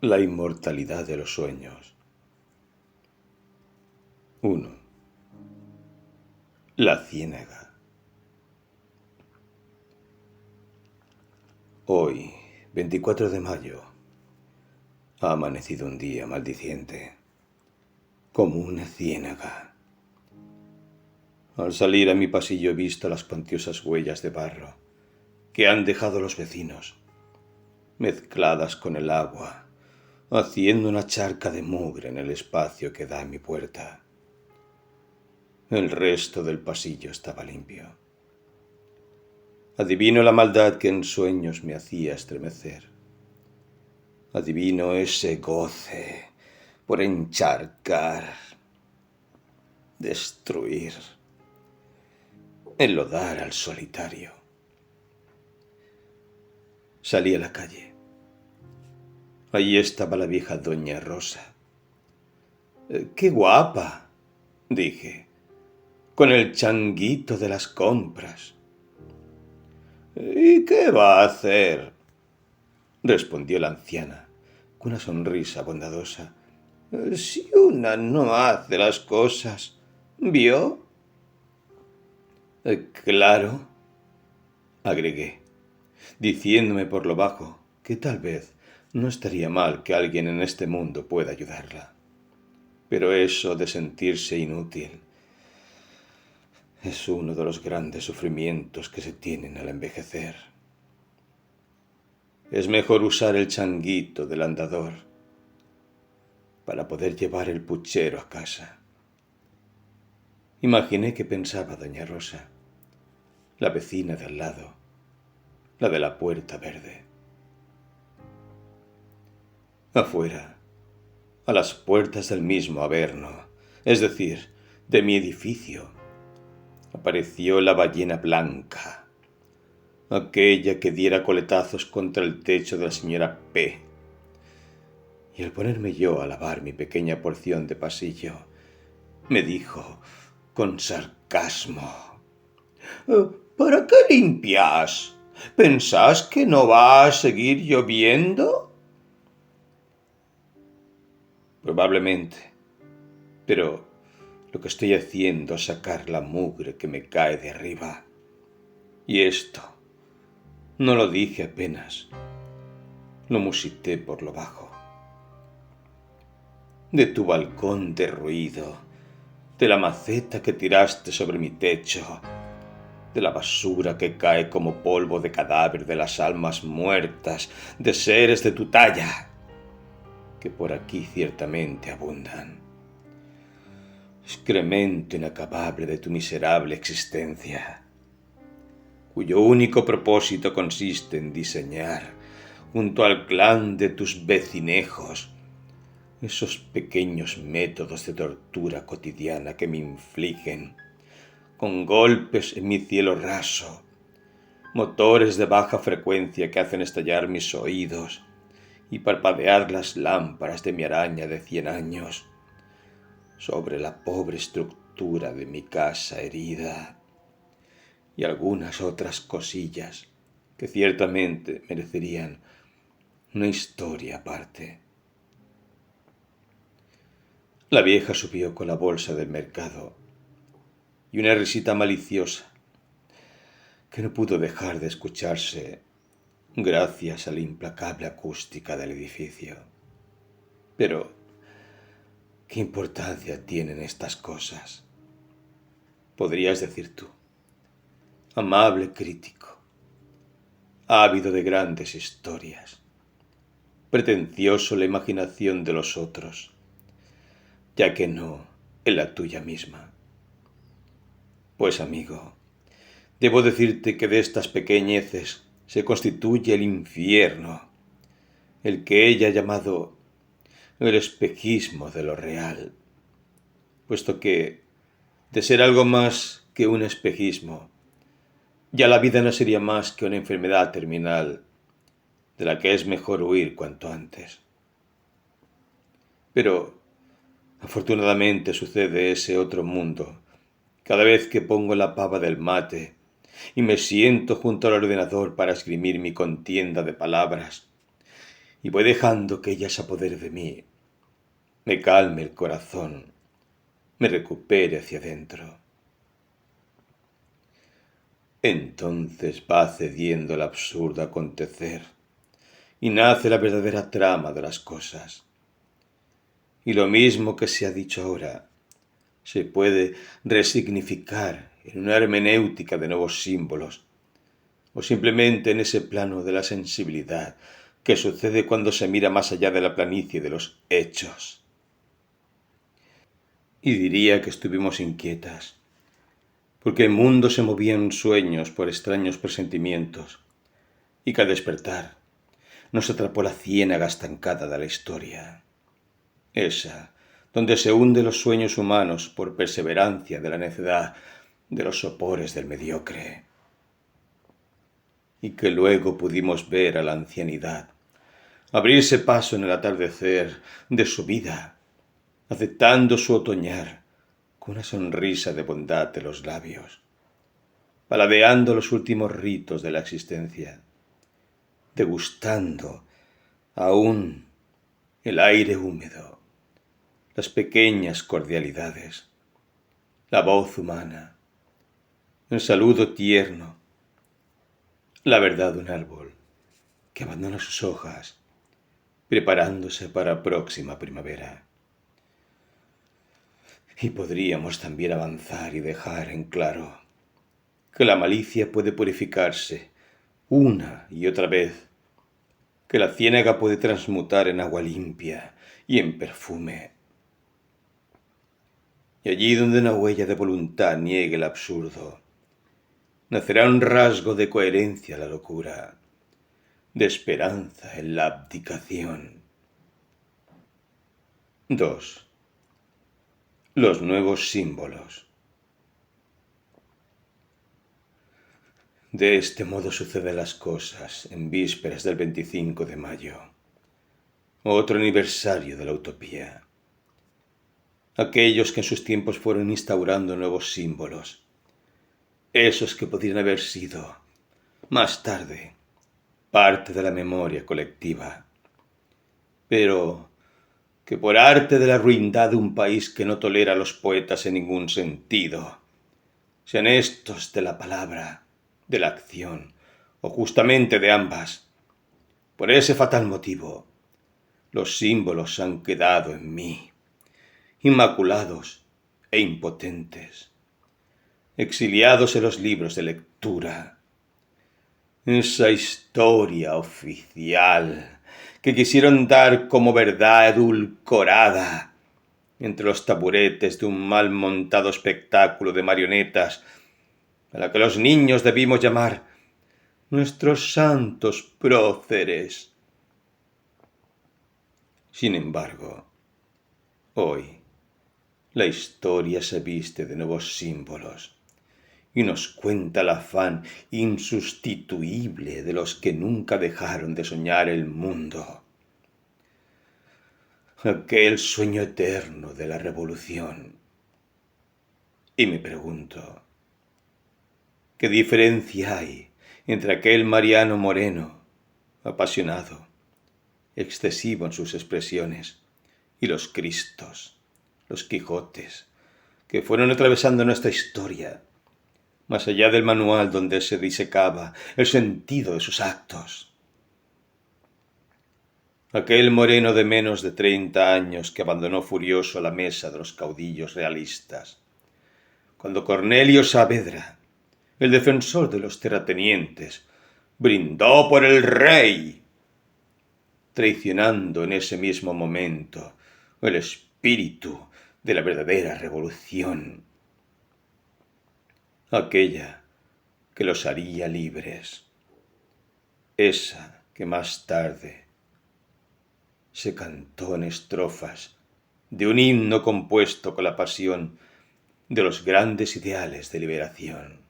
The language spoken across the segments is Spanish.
La inmortalidad de los sueños. 1. La ciénaga. Hoy, 24 de mayo, ha amanecido un día maldiciente, como una ciénaga. Al salir a mi pasillo he visto las cuantiosas huellas de barro que han dejado los vecinos, mezcladas con el agua, haciendo una charca de mugre en el espacio que da a mi puerta. El resto del pasillo estaba limpio. Adivino la maldad que en sueños me hacía estremecer. Adivino ese goce por encharcar, destruir, enlodar al solitario. Salí a la calle. Allí estaba la vieja doña Rosa. ¡Qué guapa!, dije, con el changuito de las compras. ¿Y qué va a hacer?, respondió la anciana, con una sonrisa bondadosa. Si una no hace las cosas, ¿vio? Claro, agregué, diciéndome por lo bajo que tal vez no estaría mal que alguien en este mundo pueda ayudarla. Pero eso de sentirse inútil es uno de los grandes sufrimientos que se tienen al envejecer. Es mejor usar el changuito del andador para poder llevar el puchero a casa. Imaginé que pensaba doña Rosa, la vecina de al lado, la de la puerta verde. Afuera, a las puertas del mismo Averno, es decir, de mi edificio, apareció la ballena blanca, aquella que diera coletazos contra el techo de la señora P. Y al ponerme yo a lavar mi pequeña porción de pasillo, me dijo con sarcasmo: ¿Para qué limpias? ¿Pensás que no va a seguir lloviendo? Probablemente, pero lo que estoy haciendo es sacar la mugre que me cae de arriba. Y esto no lo dije apenas, lo musité por lo bajo. De tu balcón derruido, de la maceta que tiraste sobre mi techo, de la basura que cae como polvo de cadáver de las almas muertas, de seres de tu talla, que por aquí ciertamente abundan. Excremento inacabable de tu miserable existencia, cuyo único propósito consiste en diseñar, junto al clan de tus vecinejos, esos pequeños métodos de tortura cotidiana que me infligen, con golpes en mi cielo raso, motores de baja frecuencia que hacen estallar mis oídos y parpadear las lámparas de mi araña de 100 años sobre la pobre estructura de mi casa herida, y algunas otras cosillas que ciertamente merecerían una historia aparte. La vieja subió con la bolsa del mercado y una risita maliciosa que no pudo dejar de escucharse gracias a la implacable acústica del edificio. Pero, ¿qué importancia tienen estas cosas?, podrías decir tú, amable crítico, ávido de grandes historias, pretencioso en la imaginación de los otros, ya que no en la tuya misma. Pues, amigo, debo decirte que de estas pequeñeces se constituye el infierno, el que ella ha llamado el espejismo de lo real, puesto que, de ser algo más que un espejismo, ya la vida no sería más que una enfermedad terminal, de la que es mejor huir cuanto antes. Pero, afortunadamente sucede ese otro mundo cada vez que pongo la pava del mate y me siento junto al ordenador para esgrimir mi contienda de palabras, y voy dejando que ella se apodere de mí, me calme el corazón, me recupere hacia adentro. Entonces va cediendo el absurdo acontecer y nace la verdadera trama de las cosas. Y lo mismo que se ha dicho ahora, se puede resignificar en una hermenéutica de nuevos símbolos, o simplemente en ese plano de la sensibilidad que sucede cuando se mira más allá de la planicie de los hechos. Y diría que estuvimos inquietas, porque el mundo se movía en sueños por extraños presentimientos, y que al despertar nos atrapó la ciénaga estancada de la historia, esa donde se hunden los sueños humanos por perseverancia de la necedad de los sopores del mediocre, y que luego pudimos ver a la ancianidad abrirse paso en el atardecer de su vida, aceptando su otoñar con una sonrisa de bondad de los labios, paladeando los últimos ritos de la existencia, degustando aún el aire húmedo, las pequeñas cordialidades, la voz humana, el saludo tierno, la verdad de un árbol que abandona sus hojas, preparándose para próxima primavera. Y podríamos también avanzar y dejar en claro que la malicia puede purificarse una y otra vez, que la ciénaga puede transmutar en agua limpia y en perfume. Y allí donde una huella de voluntad niegue el absurdo, nacerá un rasgo de coherencia a la locura, de esperanza en la abdicación. 2. Los nuevos símbolos. De este modo suceden las cosas en vísperas del 25 de mayo, otro aniversario de la utopía. Aquellos que en sus tiempos fueron instaurando nuevos símbolos, esos que podrían haber sido, más tarde, parte de la memoria colectiva, pero que por arte de la ruindad de un país que no tolera a los poetas en ningún sentido, sean estos de la palabra, de la acción, o justamente de ambas. Por ese fatal motivo, los símbolos han quedado en mí, inmaculados e impotentes, exiliados en los libros de lectura. Esa historia oficial que quisieron dar como verdad edulcorada entre los taburetes de un mal montado espectáculo de marionetas, a la que los niños debimos llamar nuestros santos próceres. Sin embargo, hoy la historia se viste de nuevos símbolos y nos cuenta el afán insustituible de los que nunca dejaron de soñar el mundo. Aquel sueño eterno de la revolución. Y me pregunto, ¿qué diferencia hay entre aquel Mariano Moreno, apasionado, excesivo en sus expresiones, y los Cristos, los Quijotes, que fueron atravesando nuestra historia, más allá del manual donde se disecaba el sentido de sus actos? Aquel moreno de menos de 30 años que abandonó furioso la mesa de los caudillos realistas, cuando Cornelio Saavedra, el defensor de los terratenientes, brindó por el rey, traicionando en ese mismo momento el espíritu de la verdadera revolución, aquella que los haría libres, esa que más tarde se cantó en estrofas de un himno compuesto con la pasión de los grandes ideales de liberación.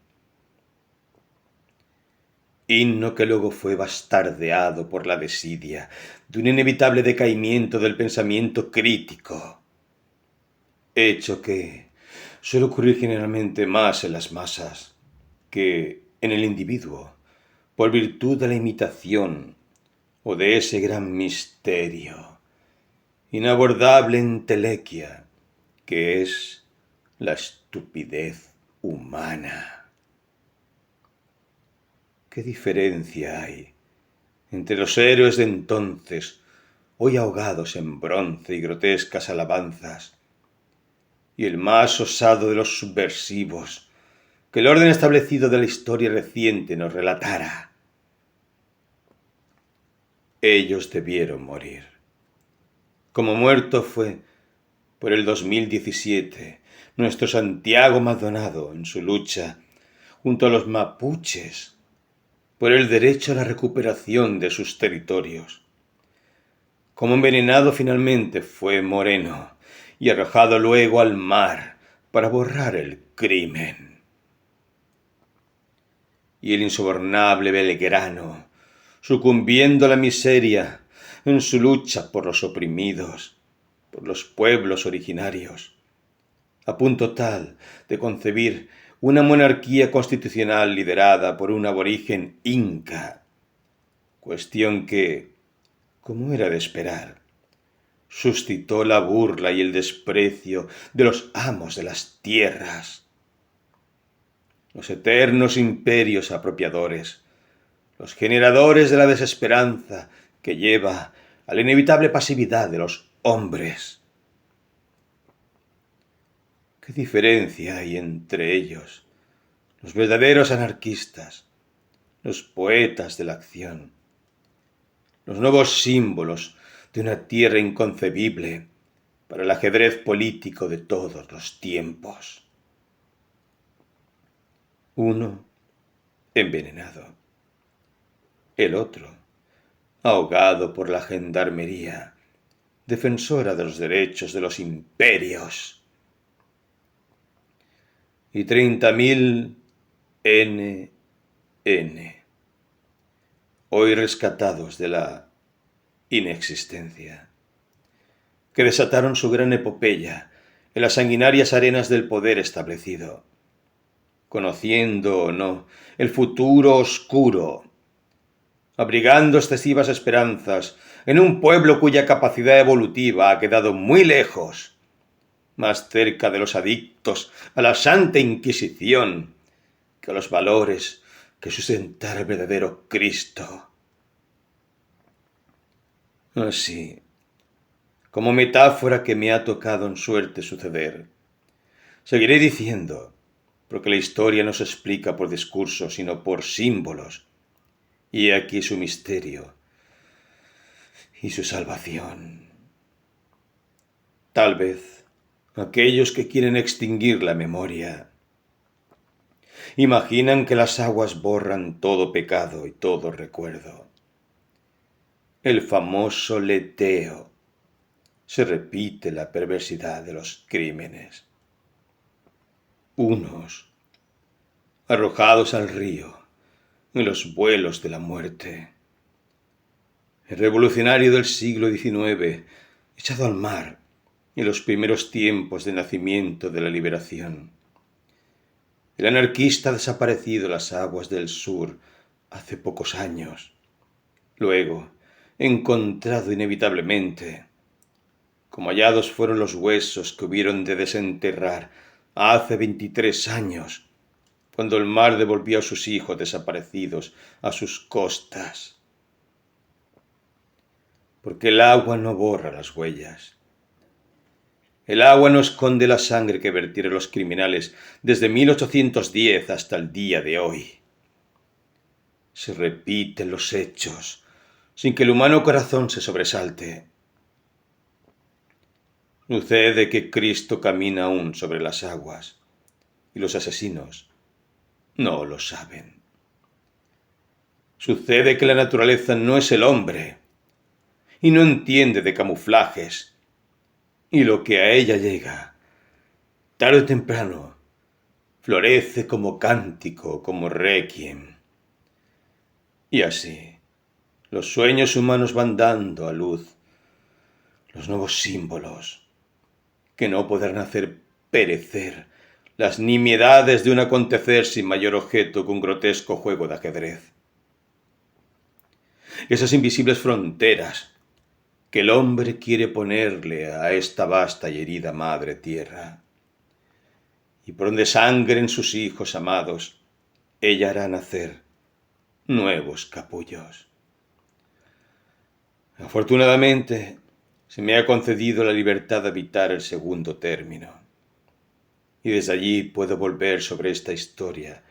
Himno que luego fue bastardeado por la desidia de un inevitable decaimiento del pensamiento crítico, hecho que suele ocurrir generalmente más en las masas que en el individuo, por virtud de la imitación o de ese gran misterio, inabordable entelequia, que es la estupidez humana. ¿Qué diferencia hay entre los héroes de entonces, hoy ahogados en bronce y grotescas alabanzas, y el más osado de los subversivos que el orden establecido de la historia reciente nos relatara? Ellos debieron morir, como muerto fue por el 2017 nuestro Santiago Maldonado en su lucha junto a los mapuches por el derecho a la recuperación de sus territorios. Como envenenado finalmente fue Moreno y arrojado luego al mar para borrar el crimen. Y el insobornable Belgrano, sucumbiendo a la miseria en su lucha por los oprimidos, por los pueblos originarios, a punto tal de concebir una monarquía constitucional liderada por un aborigen inca, cuestión que, como era de esperar, suscitó la burla y el desprecio de los amos de las tierras, los eternos imperios apropiadores, los generadores de la desesperanza que lleva a la inevitable pasividad de los hombres. ¿Qué diferencia hay entre ellos, los verdaderos anarquistas, los poetas de la acción, los nuevos símbolos de una tierra inconcebible para el ajedrez político de todos los tiempos? Uno envenenado, el otro ahogado por la gendarmería, defensora de los derechos de los imperios. Y 30.000 NN, hoy rescatados de la inexistencia, que desataron su gran epopeya en las sanguinarias arenas del poder establecido, conociendo o no el futuro oscuro, abrigando excesivas esperanzas en un pueblo cuya capacidad evolutiva ha quedado muy lejos, más cerca de los adictos a la Santa Inquisición que a los valores que sustentara el verdadero Cristo. Así, como metáfora que me ha tocado en suerte suceder, seguiré diciendo, porque la historia no se explica por discursos, sino por símbolos, y he aquí su misterio y su salvación. Tal vez aquellos que quieren extinguir la memoria imaginan que las aguas borran todo pecado y todo recuerdo. El famoso leteo. Se repite la perversidad de los crímenes. Unos arrojados al río en los vuelos de la muerte. El revolucionario del siglo XIX echado al mar en los primeros tiempos de nacimiento de la liberación. El anarquista desaparecido en las aguas del sur hace pocos años. Luego, encontrado inevitablemente, como hallados fueron los huesos que hubieron de desenterrar hace 23 años, cuando el mar devolvió a sus hijos desaparecidos a sus costas. Porque el agua no borra las huellas. El agua no esconde la sangre que vertieron los criminales desde 1810 hasta el día de hoy. Se repiten los hechos sin que el humano corazón se sobresalte. Sucede que Cristo camina aún sobre las aguas y los asesinos no lo saben. Sucede que la naturaleza no es el hombre y no entiende de camuflajes, y lo que a ella llega, tarde o temprano, florece como cántico, como requiem. Y así, los sueños humanos van dando a luz los nuevos símbolos que no podrán hacer perecer las nimiedades de un acontecer sin mayor objeto que un grotesco juego de ajedrez. esas invisibles fronteras que el hombre quiere ponerle a esta vasta y herida madre tierra, y por donde sangren sus hijos amados, ella hará nacer nuevos capullos. Afortunadamente, se me ha concedido la libertad de habitar el segundo término, y desde allí puedo volver sobre esta historia,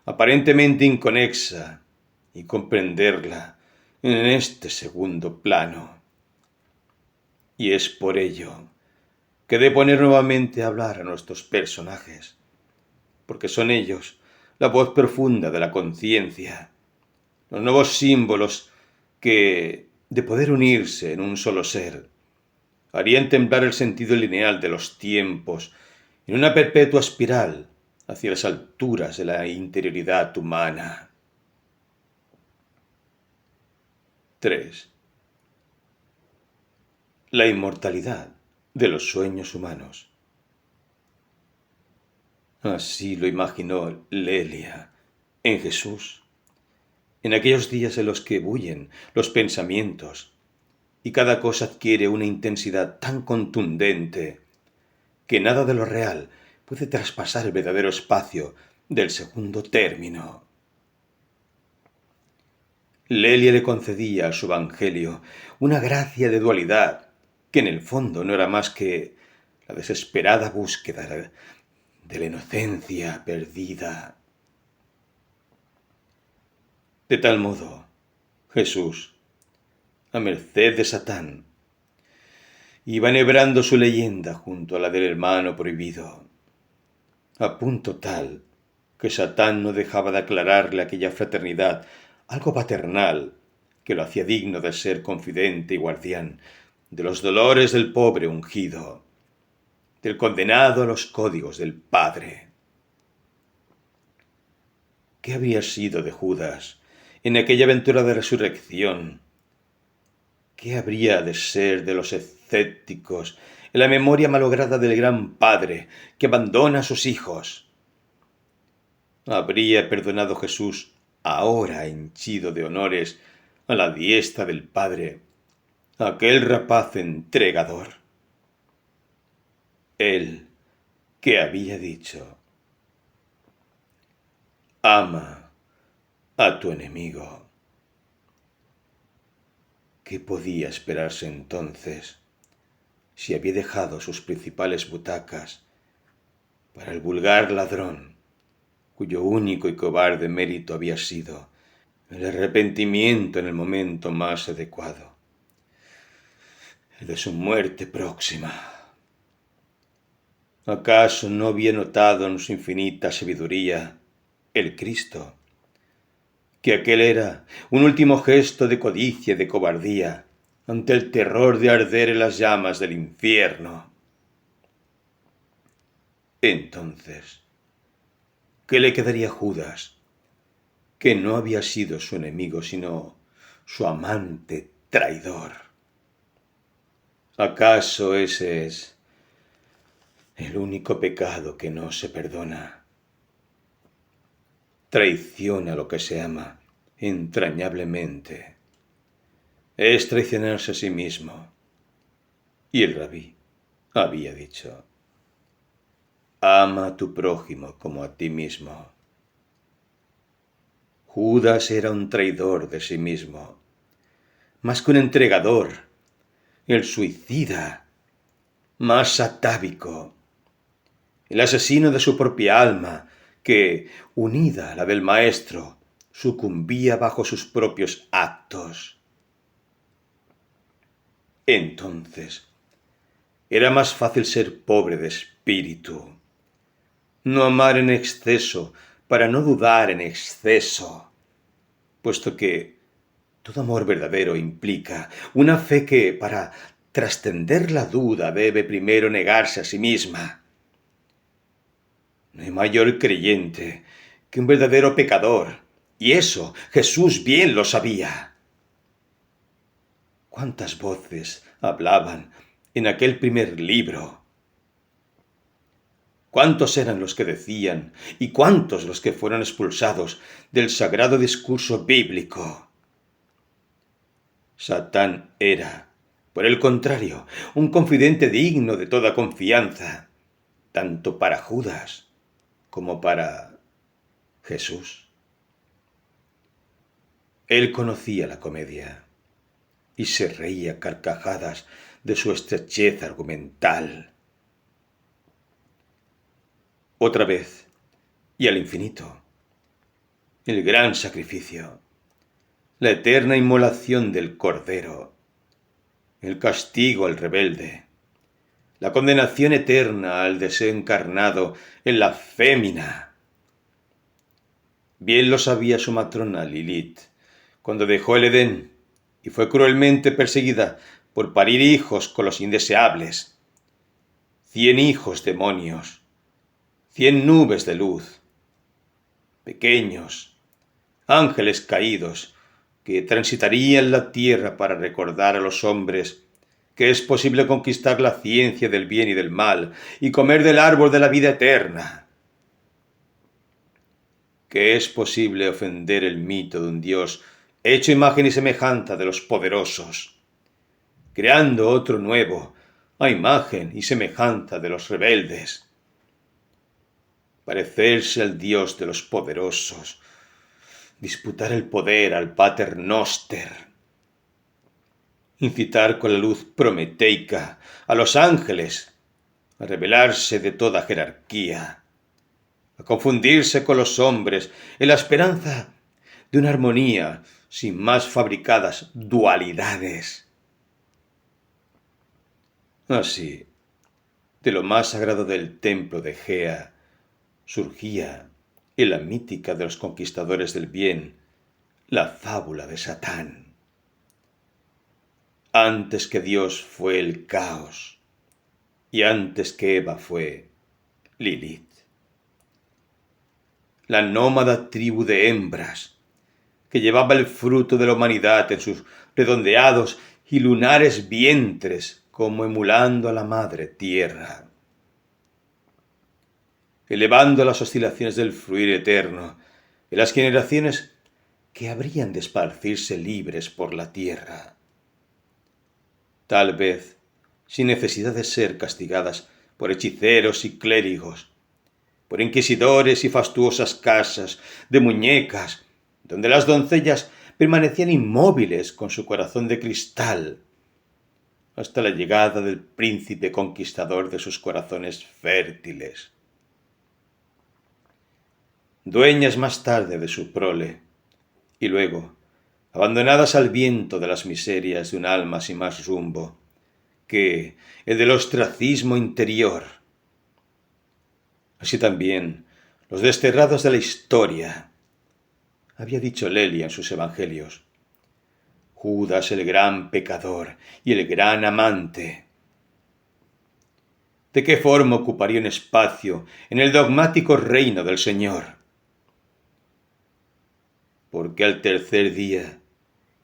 aparentemente inconexa, y comprenderla en este segundo plano. Y es por ello que he de poner nuevamente a hablar a nuestros personajes, porque son ellos la voz profunda de la conciencia, los nuevos símbolos que, de poder unirse en un solo ser, harían temblar el sentido lineal de los tiempos en una perpetua espiral hacia las alturas de la interioridad humana. 3. La inmortalidad de los sueños humanos. Así lo imaginó Lelia en Jesús, en aquellos días en los que bullen los pensamientos y cada cosa adquiere una intensidad tan contundente que nada de lo real puede traspasar el verdadero espacio del segundo término. Lelia le concedía a su evangelio una gracia de dualidad que en el fondo no era más que la desesperada búsqueda de la inocencia perdida. De tal modo, Jesús, a merced de Satán, iba enhebrando su leyenda junto a la del hermano prohibido, a punto tal que Satán no dejaba de aclararle a aquella fraternidad algo paternal que lo hacía digno de ser confidente y guardián de los dolores del pobre ungido, del condenado a los códigos del Padre. ¿Qué había sido de Judas en aquella aventura de resurrección? ¿Qué habría de ser de los escépticos en la memoria malograda del gran Padre que abandona a sus hijos? ¿Habría perdonado Jesús, ahora henchido de honores, a la diestra del Padre, a aquel rapaz entregador? Él que había dicho: ama a tu enemigo. ¿Qué podía esperarse entonces si había dejado sus principales butacas para el vulgar ladrón, cuyo único y cobarde mérito había sido el arrepentimiento en el momento más adecuado, el de su muerte próxima? ¿Acaso no había notado en su infinita sabiduría el Cristo que aquel era un último gesto de codicia y de cobardía ante el terror de arder en las llamas del infierno? Entonces, ¿qué le quedaría a Judas, que no había sido su enemigo, sino su amante traidor? ¿Acaso ese es el único pecado que no se perdona? Traición a lo que se ama entrañablemente es traicionarse a sí mismo. Y el rabí había dicho: ama a tu prójimo como a ti mismo. Judas era un traidor de sí mismo, más que un entregador, el suicida más atávico, el asesino de su propia alma, que, unida a la del maestro, sucumbía bajo sus propios actos. Entonces, era más fácil ser pobre de espíritu, no amar en exceso para no dudar en exceso, puesto que todo amor verdadero implica una fe que, para trascender la duda, debe primero negarse a sí misma. No hay mayor creyente que un verdadero pecador, y eso Jesús bien lo sabía. ¿Cuántas voces hablaban en aquel primer libro? ¿Cuántos eran los que decían y cuántos los que fueron expulsados del sagrado discurso bíblico? Satán era, por el contrario, un confidente digno de toda confianza, tanto para Judas como para Jesús. Él conocía la comedia y se reía a carcajadas de su estrechez argumental. Otra vez, y al infinito, el gran sacrificio, la eterna inmolación del Cordero, el castigo al rebelde, la condenación eterna al deseo encarnado en la fémina. Bien lo sabía su matrona Lilith, cuando dejó el Edén y fue cruelmente perseguida por parir hijos con los indeseables. 100 hijos demonios, 100 nubes de luz, pequeños, ángeles caídos, que transitarían la tierra para recordar a los hombres que es posible conquistar la ciencia del bien y del mal y comer del árbol de la vida eterna, que es posible ofender el mito de un Dios hecho imagen y semejanza de los poderosos, creando otro nuevo a imagen y semejanza de los rebeldes, parecerse al Dios de los poderosos, disputar el poder al Pater Noster, incitar con la luz prometeica a los ángeles a rebelarse de toda jerarquía, a confundirse con los hombres en la esperanza de una armonía sin más fabricadas dualidades. Así, de lo más sagrado del templo de Gea, surgía, en la mítica de los conquistadores del bien, la fábula de Satán. Antes que Dios fue el caos, y antes que Eva fue Lilith. La nómada tribu de hembras, que llevaba el fruto de la humanidad en sus redondeados y lunares vientres, como emulando a la madre tierra, elevando las oscilaciones del fluir eterno en las generaciones que habrían de esparcirse libres por la tierra, tal vez sin necesidad de ser castigadas por hechiceros y clérigos, por inquisidores y fastuosas casas de muñecas, donde las doncellas permanecían inmóviles con su corazón de cristal, hasta la llegada del príncipe conquistador de sus corazones fértiles. Dueñas más tarde de su prole, y luego, abandonadas al viento de las miserias de un alma sin más rumbo que el del ostracismo interior. Así también, los desterrados de la historia. Había dicho Lelia en sus evangelios: Judas el gran pecador y el gran amante. ¿De qué forma ocuparía un espacio en el dogmático reino del Señor? Porque al tercer día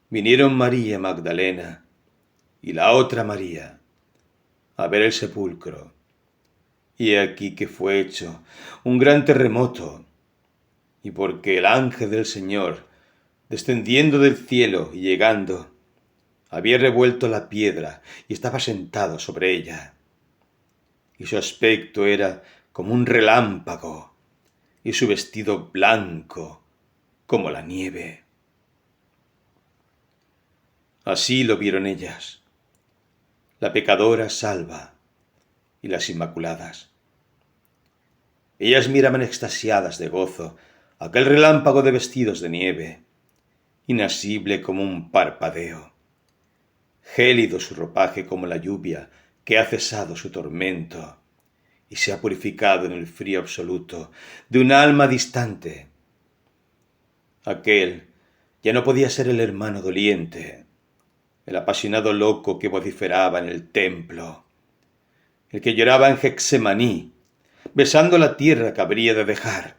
vinieron María Magdalena y la otra María a ver el sepulcro, y aquí que fue hecho un gran terremoto, y porque el ángel del Señor, descendiendo del cielo y llegando, había revuelto la piedra y estaba sentado sobre ella, y su aspecto era como un relámpago, y su vestido blanco como la nieve. Así lo vieron ellas, la pecadora salva y las inmaculadas. Ellas miraban extasiadas de gozo aquel relámpago de vestidos de nieve, inasible como un parpadeo, gélido su ropaje como la lluvia que ha cesado su tormento y se ha purificado en el frío absoluto de un alma distante. Aquel ya no podía ser el hermano doliente, el apasionado loco que vociferaba en el templo, el que lloraba en Getsemaní, besando la tierra que habría de dejar.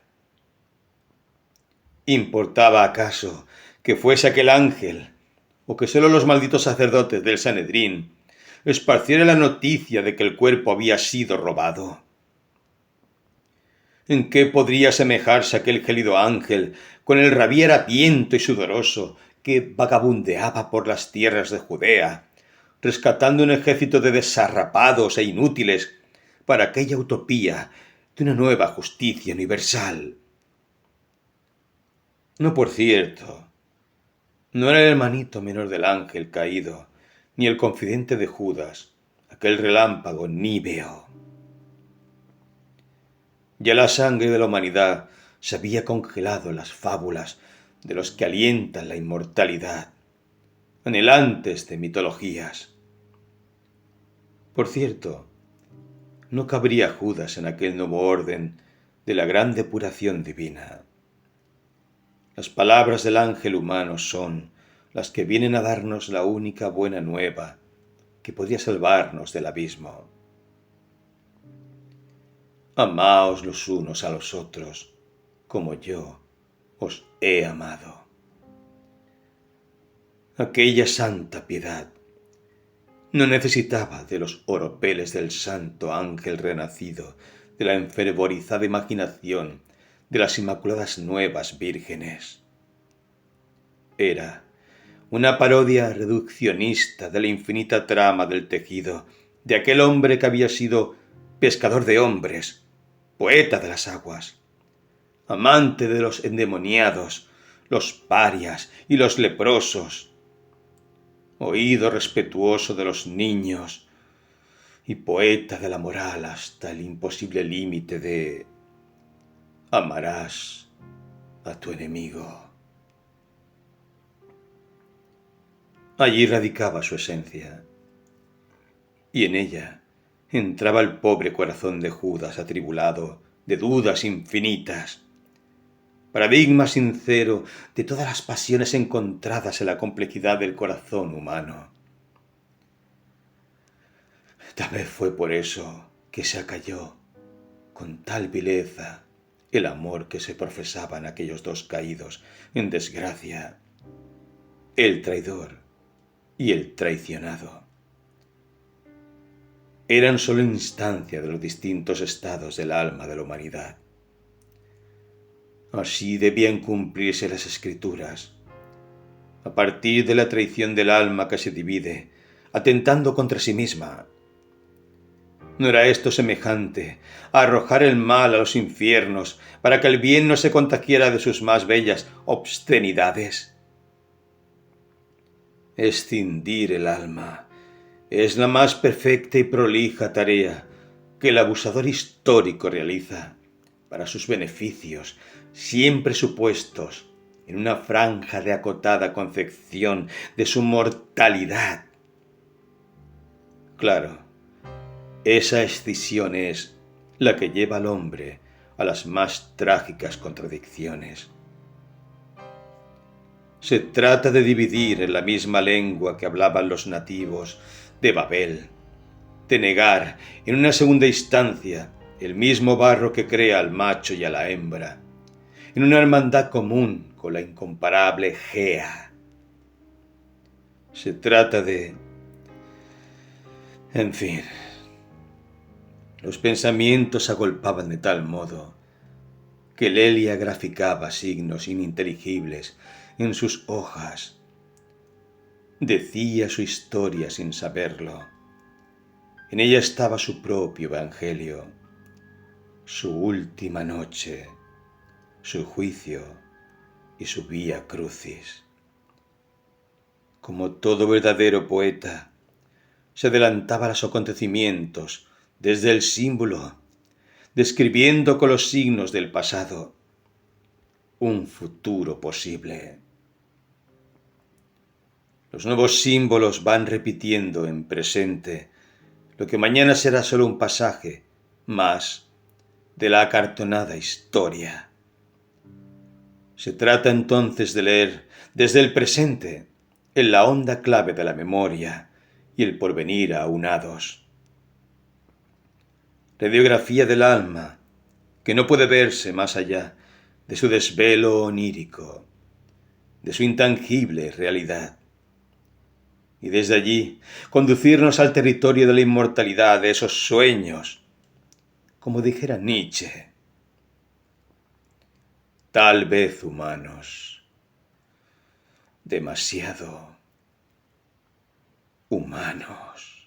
¿Importaba acaso que fuese aquel ángel, o que sólo los malditos sacerdotes del Sanedrín esparcieran la noticia de que el cuerpo había sido robado? ¿En qué podría asemejarse aquel gélido ángel con el rabiar harapiento y sudoroso que vagabundeaba por las tierras de Judea, rescatando un ejército de desarrapados e inútiles para aquella utopía de una nueva justicia universal. No, por cierto, no era el hermanito menor del ángel caído, ni el confidente de Judas, aquel relámpago níveo. Ya la sangre de la humanidad se había congelado en las fábulas de los que alientan la inmortalidad, anhelantes de mitologías. Por cierto, no cabría Judas en aquel nuevo orden de la gran depuración divina. Las palabras del ángel humano son las que vienen a darnos la única buena nueva que podría salvarnos del abismo. Amaos los unos a los otros, como yo os he amado. Aquella santa piedad no necesitaba de los oropeles del santo ángel renacido, de la enfervorizada imaginación de las inmaculadas nuevas vírgenes. Era una parodia reduccionista de la infinita trama del tejido de aquel hombre que había sido pescador de hombres, poeta de las aguas, amante de los endemoniados, los parias y los leprosos, oído respetuoso de los niños y poeta de la moral hasta el imposible límite de amarás a tu enemigo. Allí radicaba su esencia, y en ella entraba el pobre corazón de Judas atribulado de dudas infinitas, paradigma sincero de todas las pasiones encontradas en la complejidad del corazón humano. Tal vez fue por eso que se acalló con tal vileza el amor que se profesaban aquellos dos caídos en desgracia, el traidor y el traicionado. Eran sólo instancia de los distintos estados del alma de la humanidad. Así debían cumplirse las escrituras, a partir de la traición del alma que se divide, atentando contra sí misma. ¿No era esto semejante a arrojar el mal a los infiernos para que el bien no se contagiara de sus más bellas obscenidades? Escindir el alma es la más perfecta y prolija tarea que el abusador histórico realiza para sus beneficios, siempre supuestos en una franja de acotada concepción de su mortalidad. Claro, esa escisión es la que lleva al hombre a las más trágicas contradicciones. Se trata de dividir en la misma lengua que hablaban los nativos de Babel, de negar en una segunda instancia el mismo barro que crea al macho y a la hembra, en una hermandad común con la incomparable Gea. Se trata de... En fin, los pensamientos agolpaban de tal modo que Lelia graficaba signos ininteligibles en sus hojas. Decía su historia sin saberlo. En ella estaba su propio evangelio, su última noche, su juicio y su vía crucis. Como todo verdadero poeta, se adelantaba a los acontecimientos desde el símbolo, describiendo con los signos del pasado un futuro posible. Los nuevos símbolos van repitiendo en presente lo que mañana será solo un pasaje más de la acartonada historia. Se trata entonces de leer desde el presente en la honda clave de la memoria y el porvenir aunados. Radiografía del alma que no puede verse más allá de su desvelo onírico, de su intangible realidad. Y desde allí conducirnos al territorio de la inmortalidad de esos sueños, como dijera Nietzsche, tal vez humanos, demasiado humanos.